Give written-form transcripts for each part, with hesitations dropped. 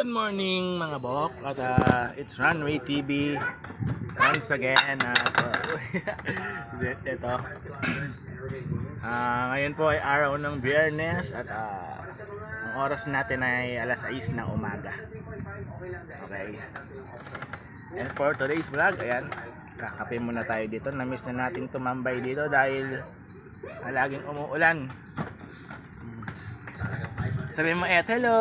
Good morning mga bok at it's Runway TV once again. Ito ngayon po ay araw ng Biyernes at ang oras natin ay alas 6 ng umaga. Okay, and for today's vlog, ayan, kakape muna tayo dito. Namiss na natin tumambay dito dahil laging umuulan. Sabi mo hello.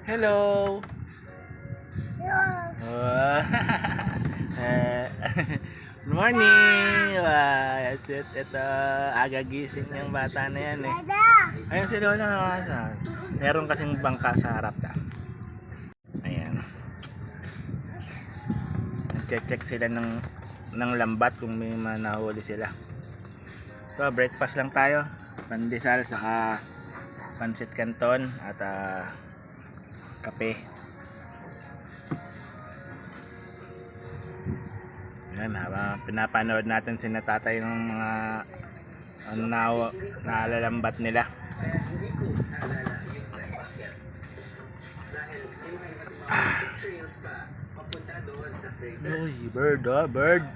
Hello. Good morning. That's it. Ito, aga gising yung bata na yan eh. Ayun si Lola. Meron kasing bangka sa harap ta. Ayan. Check sila ng lambat kung may manahuli sila. So, breakfast lang tayo. Pandesal saka pansit canton at kape. Yan, pinapanood natin si natatay ng mga nalalambat nila. Uy, bird, bird.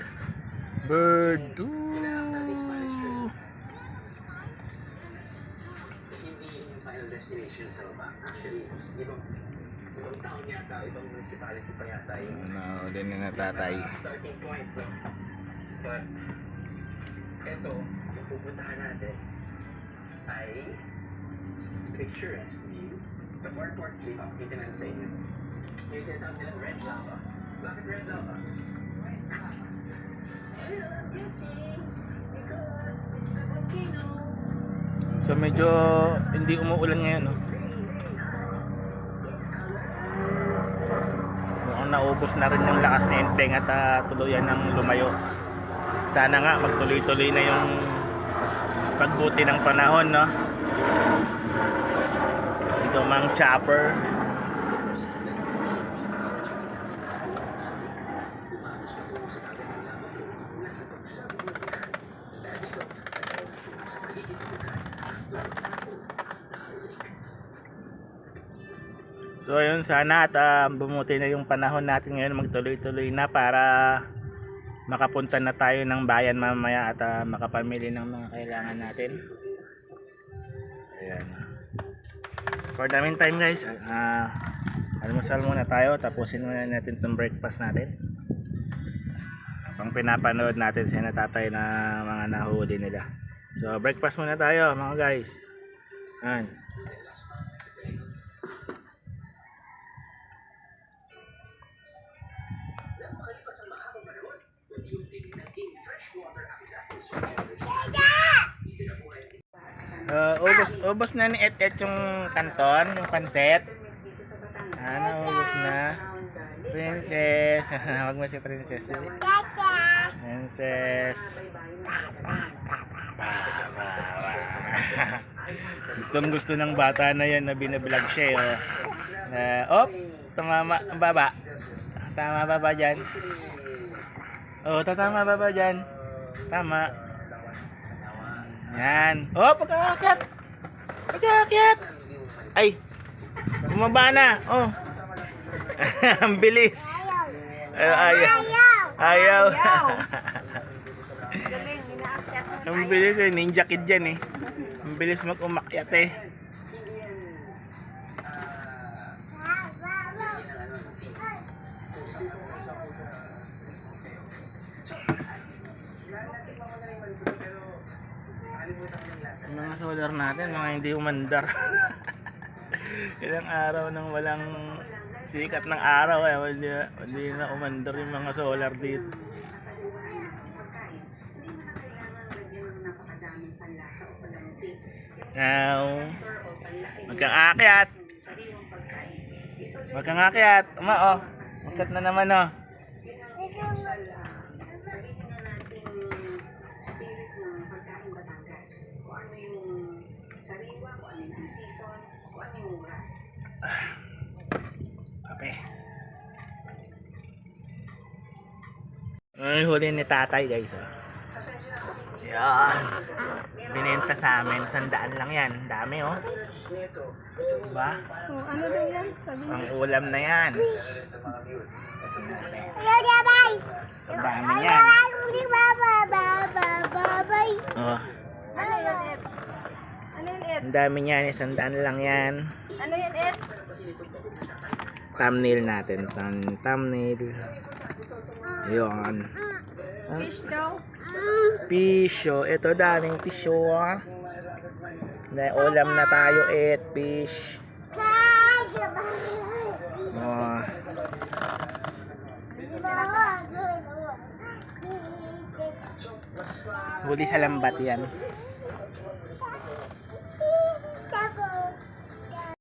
Destination sa baba. Actually, ibang town yata, ibang municipality pa yata yung nauli na natatay. Starting point. But eto, yung pupuntahan natin ay picturesque view. The airport view, kita natin sa inyo. Yung tinatawag nila Red Lava. Bakit Red Lava? So medyo hindi umuulan ngayon, no? Mukhang naubos na rin yung lakas na enteng at tuluyan ng lumayo. Sana nga magtuloy-tuloy na yung pagbuti ng panahon, no? Ito mang chopper. So ayun, sana at bumuti na yung panahon natin ngayon, magtuloy-tuloy na para makapunta na tayo ng bayan mamaya at makapamili ng mga kailangan natin. Ayan. For the meantime guys, almusal muna tayo, tapusin muna natin itong breakfast natin. Habang pinapanood natin si natatay na mga nahuli nila. So breakfast muna tayo mga guys. Ayan. Ubos na ni Et yung kanton, yung pansit. Ubos na. Princess. Huwag mo si Princess. Princess. Gusto ng bata na yan na binablog siya. Tumama ang baba. Tama baba dyan. Tatama baba dyan. Tama. Yan. Pagkakit. Ay. Bumaba na. Ang bilis. Ayaw. Ang bilis ninja kid yan eh. Ang bilis mag-umakyat eh. Yung mga solar natin, mga hindi umandar. Ilang araw nang walang sikat ng araw hindi na umandar yung mga solar dito. Now, magkakakyat. Magkakakyat. Oh. Magkat na naman, oh. Okay. Ay, huli ni tatay, guys. Oh. Yan. Binenta sa amin. 100 lang yan. Dami, oh. Diba? Oh, ano daw yan? Sabi Ang ulam na yan. Ang dami yan. Oh. Ano yan, Ed? Ano yan, Ed? Ang dami yan. 100 lang yan. Ano yan, Ed? Thumbnail natin. Thumbnail. Ayun. Fish daw. Pisyo. Ito daming pisyo, ah. Ulam na tayo, fish. Oh. Huli sa lambat yan.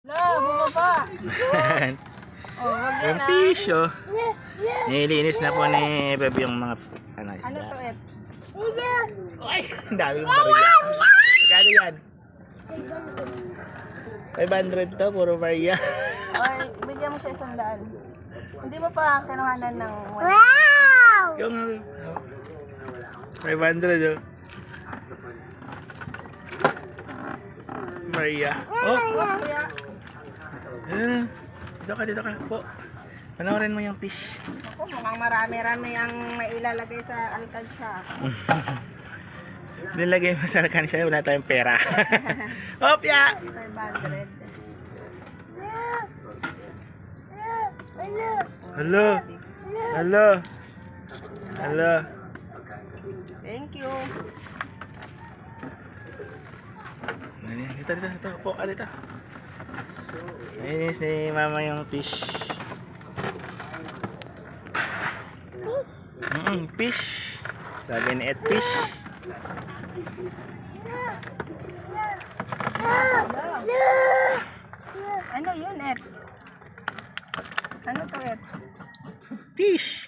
Lo, bumaba. Oh, wag yan Yung ah. pisyo. Nilinis na po ni Beb yung mga Ano isda. to, Ed? Ay, ang dami yung Maria. Kano yan? 500 to, puro Maria. Oy, bigyan mo siya 100. Hindi mo pa kinuhanan ng Yung 500 oh. Maria. Oh, kuya. dito ka po. Panoorin mo yung fish. Ako, mukhang marami-rami ang mailalagay sa alkansya. Nilagay mo sa kansya, wala tayong pera. Opya! 500. Hello. Hello. Hello. Thank you. Dito po, dito. Ayun si mama yung fish. Fish. Sabi ni Ed, fish. Ano yun, Ed? Ano to, Ed? Fish.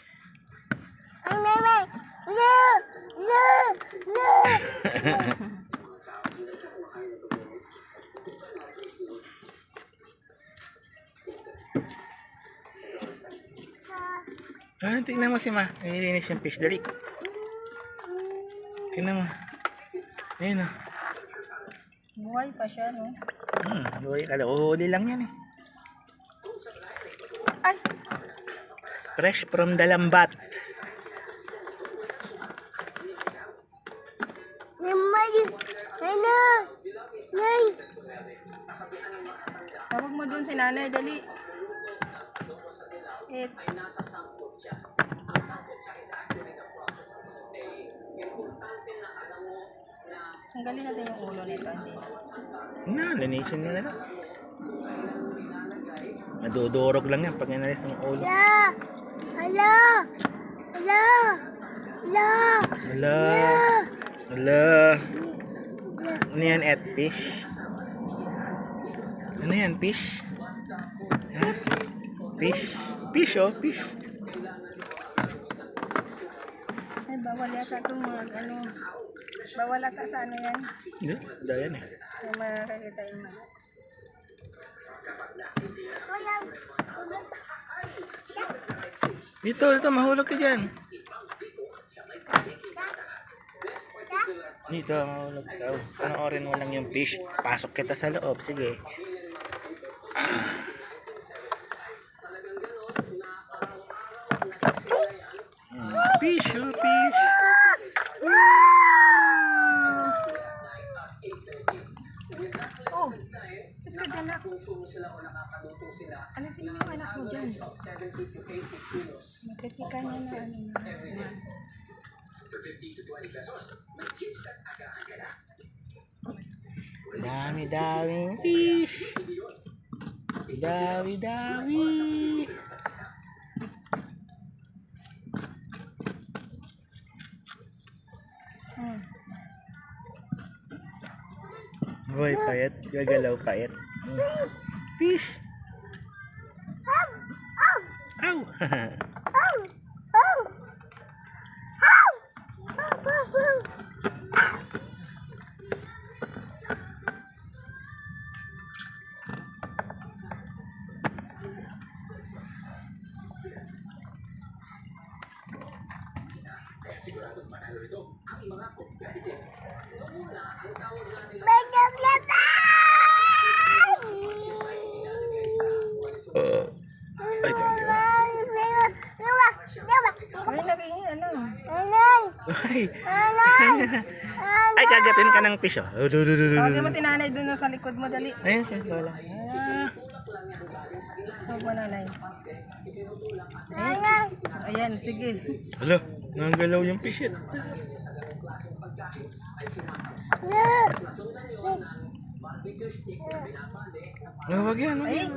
Tingnan mo si Ma. Nililinis yung fish. Dali. Tingnan mo. Ayun o. Buhay pa siya, no? Buhay ka lang. Uhuli lang yan eh. Ay! Fresh from the lambat. Tawag mo dun si nanay, dali. Ed. Tanggalin natin yung ulo nito, hindi na. Linisin nyo na lang. Madudurog lang yan pag inalis ng ulo. Hala. Ano yan, Ed? Fish? Ano yan, fish? Ha? Fish? Fish, oh, fish. Ay, bawal yata itong mga, ano, bawal ata sa ano yan. Hindi, isda yan eh. Ay, makakita yung mga. Dito, mahulog ka dyan. Dito, mahulog ka. Panoorin mo lang yung fish. Pasok kita sa loob, sige. Fish, oh, fish. Oh, tapos ka dyan, nak. Alisin mo yung anak mo dyan. Magkatikan niya na ano na. Dami fish. Dami. Boy, payat. Gagalaw payat. Fish! Ow! Ay, Ay, lagay niya, ano. ay. Ay, kagatin ka ng fish, oh. Tawagin mo si nanay dun sa likod mo, dali. Ayan siya, Lola. Tawag mo nanay. Ayan, sige. Hala, nagalaw yung fish yun. Oh, wag yan, wag yan.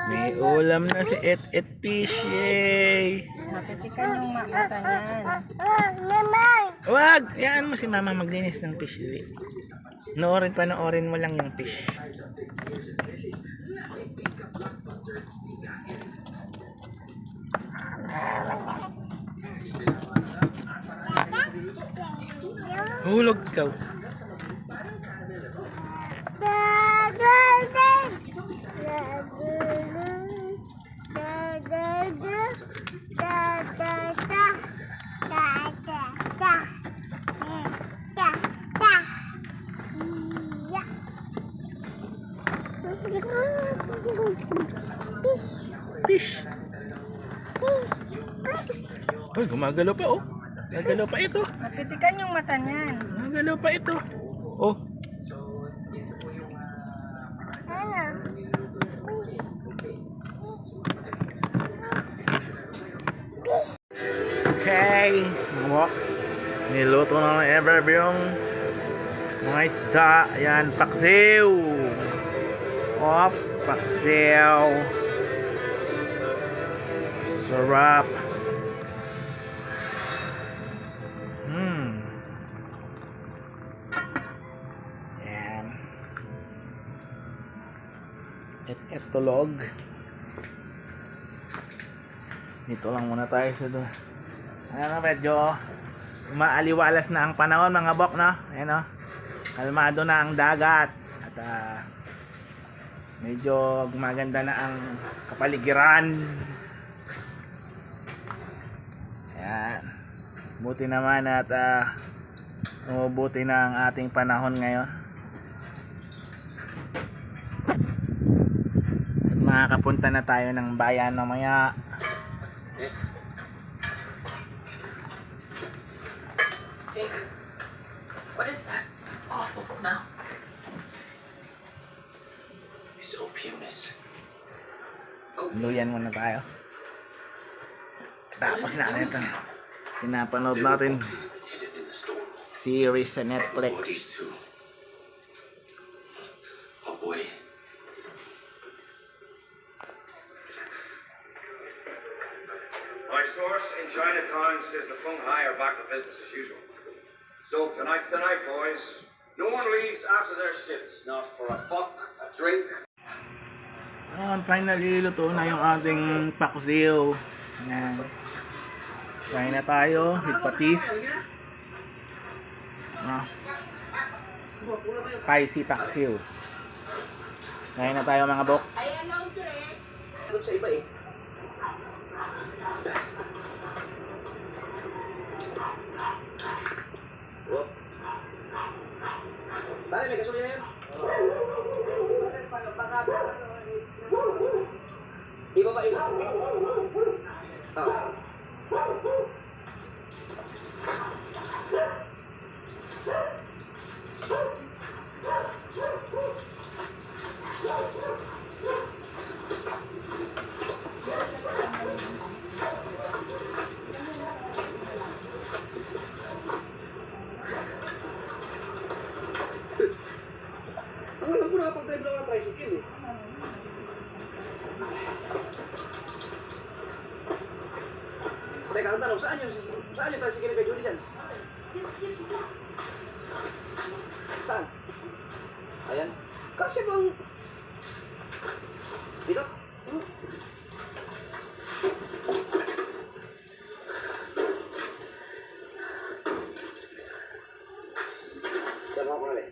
May ulam na si Et Fish, yay! Mapitikan yung mata niyan. Wag! Yan mo si mama maglinis ng fish. Panoorin mo lang yung fish. Hulog ikaw. Fish. Ay, gumagalaw pa, oh. Gagalaw pa ito. Mapitikan yung mata niyan. Gagalaw pa ito. Oh. Okay. Mga niluto na ng Everb yung mga isda. Ayan, paksiw. Oh, paksiw. Sarap. Ayan. Tulog. Dito lang muna tayo sa doon. Ayan, medyo umaaliwalas na ang panahon, mga bok, no? Ayan, no? Kalmado na ang dagat. At medyo gumaganda na ang kapaligiran. Ayan. Buti naman at umubuti na ang ating panahon ngayon. At makakapunta na tayo ng bayan mamaya. Yes. Hey, what is that awful smell? It's opium, miss. Luyan muna tayo. Tapos na ito. Sinapanood natin series sa Netflix. Oh boy. My source in Chinatown says the Feng Hai are back to business as usual. So tonight's the night, boys. No one leaves after their shifts, not for a fuck, a drink. Finally, luto na yung ating paksiw. Ayan. Kain na tayo with patis. Spicy paksiw. Kain na tayo, mga bok. Sagot sa iba eh. Whoop. Dali, may gasolina yun. Iba ba ito? Oh. Ang alam ko nakapag-drive lang ng tricycle eh. Teka, ang tanong, Ano, saan yung tricycle ni Kuya Judy dyan? Saan? Ayan. Kasi bang... Dito? Sama ko na rin.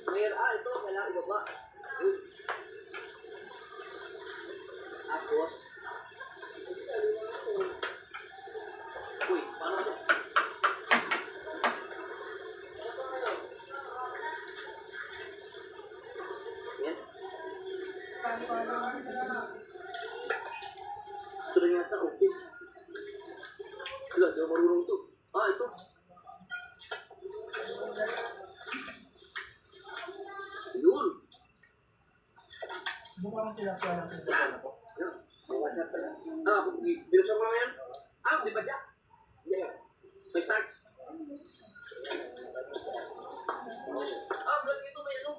Ngayon, ito, kailangan ibaba. Tapos, uy, paano ito? Yan. Ito na yata, okay. Wala, di ako marunong ito. Ito. Yun. Yan. Binuksan mo lang yan? Di ba dyan? Yeah. May start. Vlog ito may ano?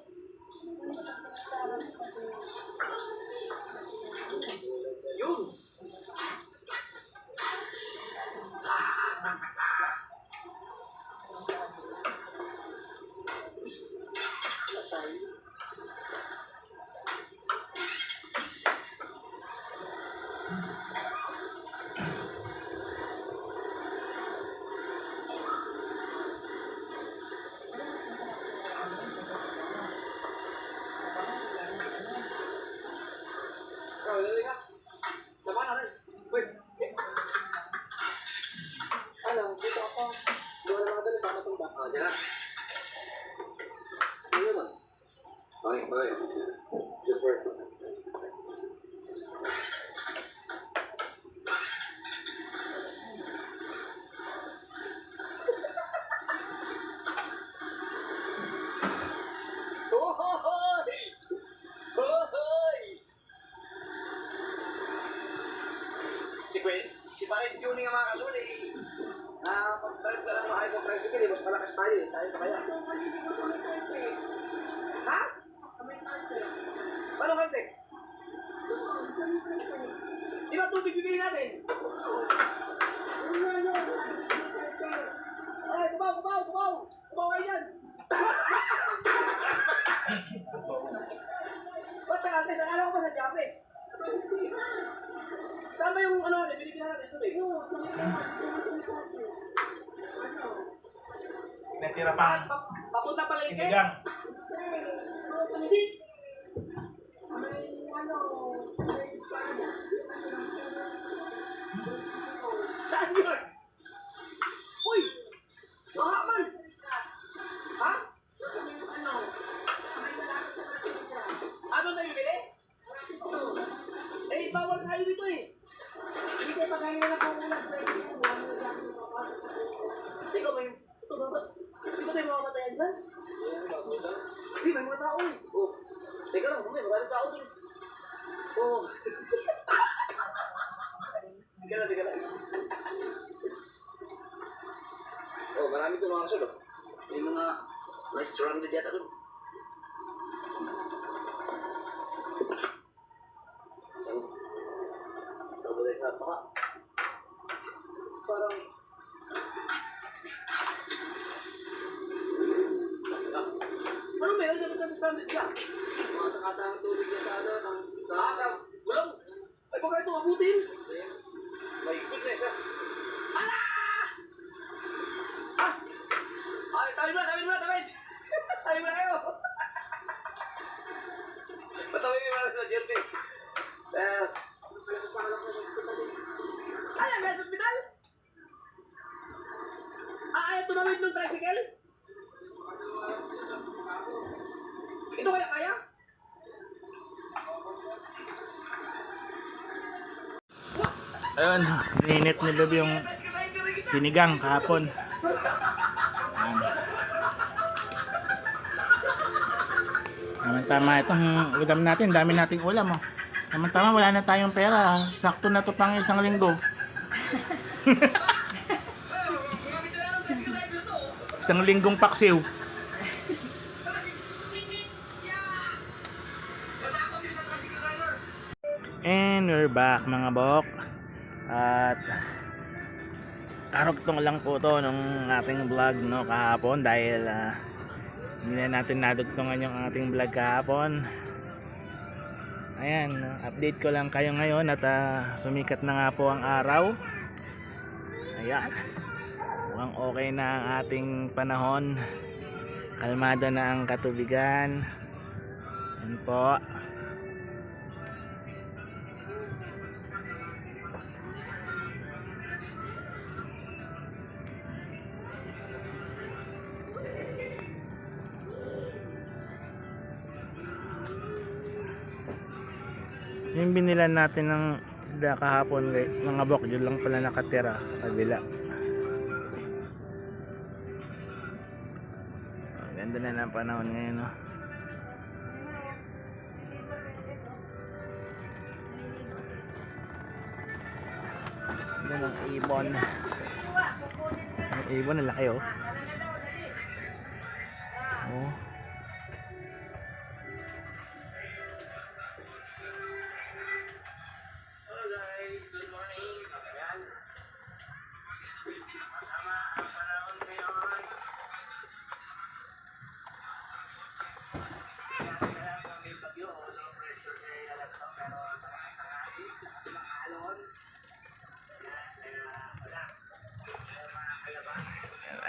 Yun. Lili ka. Sama na rin. Wait. Ano, dito ako. Doon na mga dali, baka matumba. Diyan na. Ano naman? Okay. Just work. Si Parin Tuning ang mga kasuli. Pag-drive ka lang ng high tricycle, mas malakas tayo eh. Tayo kaya. Ha? Paano Caltex? Di ba tubig bibili natin? Ay, kubaw! Kubaw kayo yan! Ba't sa Caltex? Akala ko ba sa Japes? Saan ba yung ano natin? Binibigyan natin tubig? Natira pang Papunta pala yung sinigang. Saan yun? Uy! Mahaman! Ha? Ano na yung bili? Bawal sa iyo ito eh. Hindi kayo pagkain na kung ulat na ito. Teka, may... Ito ba? Hindi ba tayo mamamatayan dyan? Hindi, may mga tao eh. Teka lang, may maraming tao dun. Teka lang. Marami ito mga kasul. May mga restaurant din yata dun. Parang ano meron dyan ito sa standards ka? Mga sakatang tubig niya sa ano, sa gulong. Ay, baka ito abutin. May goodness ha. Ala! Ay, tawin mo na kayo. Patawin mo na sa Jerry. Ay, ang sa ospital? Ayaw tumawid ng tricycle? Ito kaya? Ayun, ninit ni Bebe yung sinigang kahapon. Tama itong ulam natin, dami nating ulam oh. Tama wala na tayong pera, sakto na to pang isang Isang linggong paksiw. And we're back mga bok. At karugtong lang po to nung ating vlog no kahapon dahil hindi na natin nadugtungan yung ating vlog kahapon. Ayan, update ko lang kayo ngayon at sumikat na nga po ang araw. Ayan. Mukhang okay na ang ating panahon. Kalmado na ang katubigan. Ayan po. Yung binilan natin ng isda kahapon mga bok, yun lang pala nakatira sa kabila. Ganda na ng panahon ngayon no? Ganda ng ibon. Ang ibon na laki oh. Oh.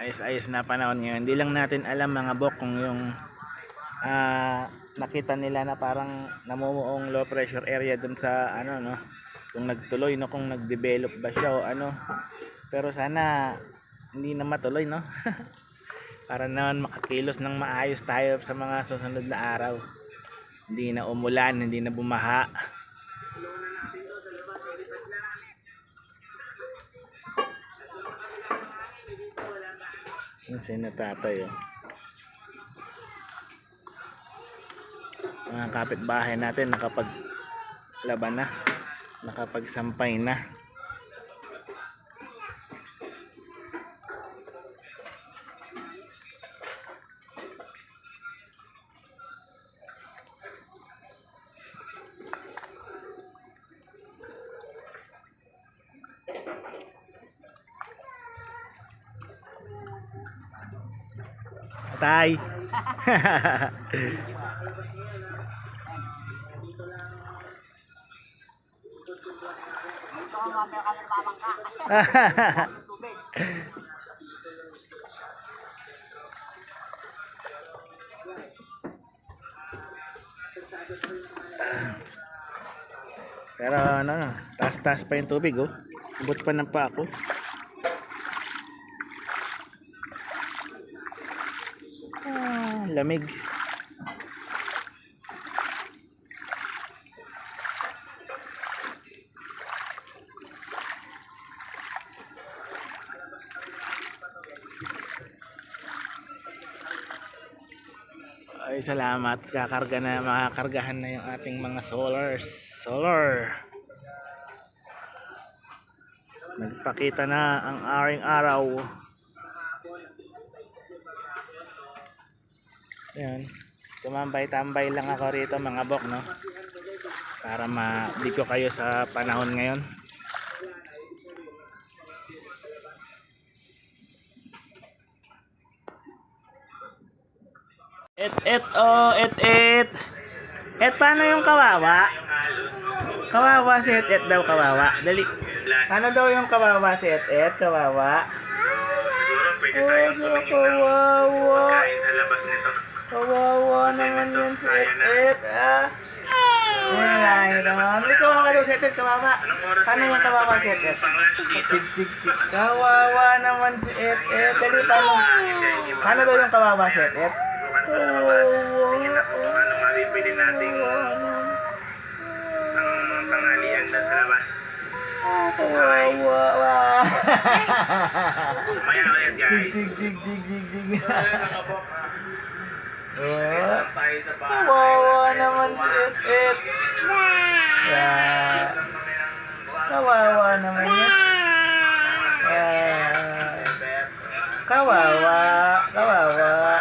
Ayos-ayos na panahon ngayon. Hindi lang natin alam mga bok kung yung nakita nila na parang namumuong low pressure area dun sa ano no, kung nagtuloy no, kung nagdevelop ba siya o ano. Pero sana hindi na matuloy no. Para naman makakilos ng maayos tayo sa mga susunod na araw. Hindi na umulan, hindi na bumaha. Yung na tatay oh. Mga kapitbahay natin nakapaglaban na, nakapagsampay na. Tay. Pero ano, taas-taas pa yung tubig oh. Abot pa ng pa ako. Lamig. Ay salamat, kakarga na, makakargahan na yung ating mga solar. Nagpakita na ang aring araw. Ayan, tumambay-tambay lang ako rito mga bok no, para ma-di ko kayo sa panahon ngayon. Et paano yung kawawa? Kawawa si Et daw, kawawa. Dali. Paano daw yung kawawa si Et? Kawawa. Oh, so kawawa. Kawawa naman yun si Et ah. Ay, naman. Ikaw ka daw si Et, kawawa. Paano yung kawawa si Et? Kawawa naman si Et. Dali, paano daw yung kawawa si Et? Paano maripili nating panghalian na sa labas. Kawawa. Maya guys. Dig. Kawawa naman si Et. Kawawa naman yun. Kawawa. Kawawa.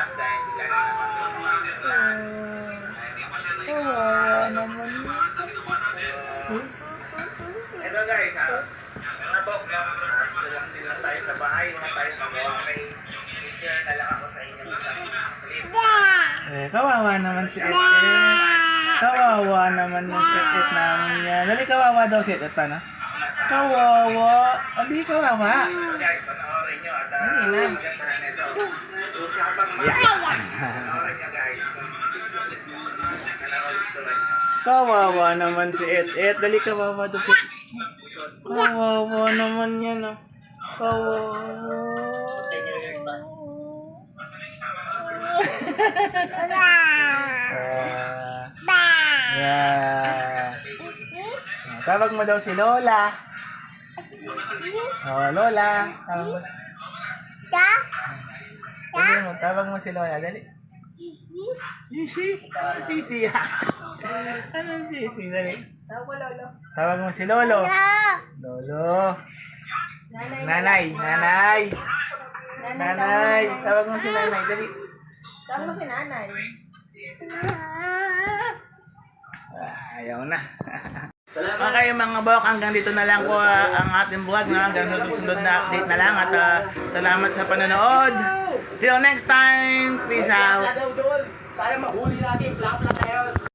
Kawawa naman. Ito guys, mga boss, lang din lang tayo sa bahay, mga tayo sa bahay. I-share na lang ako sa inyo sa clip. Kawawa naman si Ed. Kawawa naman yung Ed namin yan. Dali kawawa daw si Ed. Paano? Kawawa. Hindi kawawa. Guys, panoorin nyo at Dali na. maganda nito. Usapang panoorin nyo guys. Kailangan gusto rin. Kawawa naman si Ed. Dali kawawa daw si Ed. Kawawa naman yan. Kawawa. Yeah. Tawag mo daw si Lola. Oh, Lola. Tawag mo. Dali mo, tawag mo si Lola. Dali. Sisi. Sisi. Anong sisi? Dali. Tawag ko, Lolo. Tawag mo si Lolo. Lolo. Nanay. Nanay. Nanay. Tawag mo si Nanay. Dali. Tawag mo si nanay. Ayaw na. Okay mga bok, hanggang dito na lang po ang ating vlog na hanggang sa susunod na update na lang at salamat sa panonood. Till next time, peace out. Para mahuli natin, plak-plak tayo.